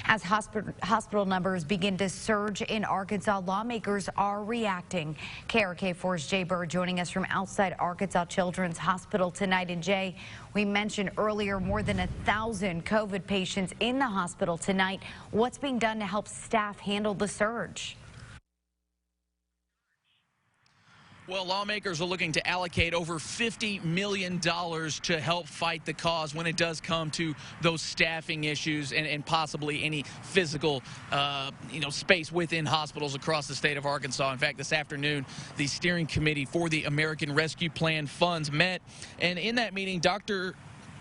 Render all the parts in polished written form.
As hospital numbers begin to surge in Arkansas, lawmakers are reacting. KARK4's Jay Bird joining us from outside Arkansas Children's Hospital tonight. And Jay, we mentioned earlier more than 1,000 COVID patients in the hospital tonight. What's being done to help staff handle the surge? Well, lawmakers are looking to allocate over $50 million to help fight the cause when it does come to those staffing issues and possibly any physical, space within hospitals across the state of Arkansas. In fact, this afternoon, the steering committee for the American Rescue Plan funds met, and in that meeting, Dr.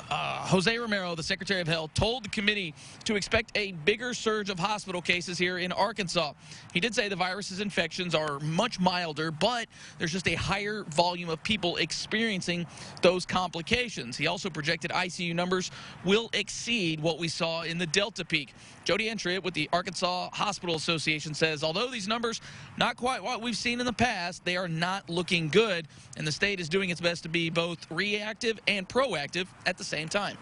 Jose Romero, the Secretary of Health, told the committee to expect a bigger surge of hospital cases here in Arkansas. He did say the virus's infections are much milder, but there's just a higher volume of people experiencing those complications. He also projected ICU numbers will exceed what we saw in the Delta peak. Jody Entritt with the Arkansas Hospital Association says, although these numbers not quite what we've seen in the past, they are not looking good, and the state is doing its best to be both reactive and proactive at the same time.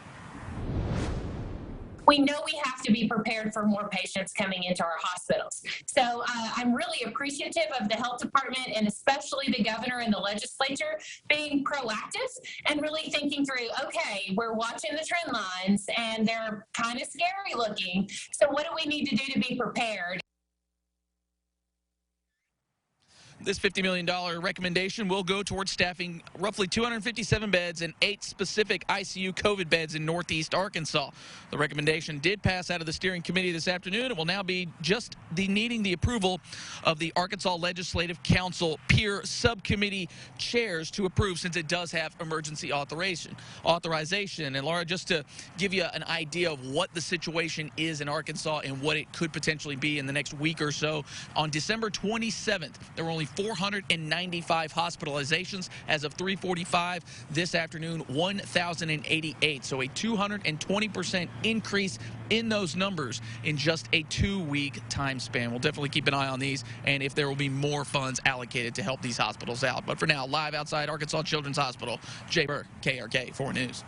We know we have to be prepared for more patients coming into our hospitals. So I'm really appreciative of the health department and especially the governor and the legislature being proactive and really thinking through, okay, we're watching the trend lines and they're kind of scary looking. So what do we need to do to be prepared? This $50 million recommendation will go towards staffing roughly 257 beds and 8 specific ICU COVID beds in Northeast Arkansas. The recommendation did pass out of the steering committee this afternoon. It will now be just needing the approval of the Arkansas Legislative Council peer subcommittee chairs to approve, since it does have emergency authorization. And Laura, just to give you an idea of what the situation is in Arkansas and what it could potentially be in the next week or so, on December 27th, there were only 495 hospitalizations. As of 3:45 this afternoon, 1,088. So a 220% increase in those numbers in just a 2-week time span. We'll definitely keep an eye on these and if there will be more funds allocated to help these hospitals out. But for now, live outside Arkansas Children's Hospital, Jay Burke, KARK 4 News.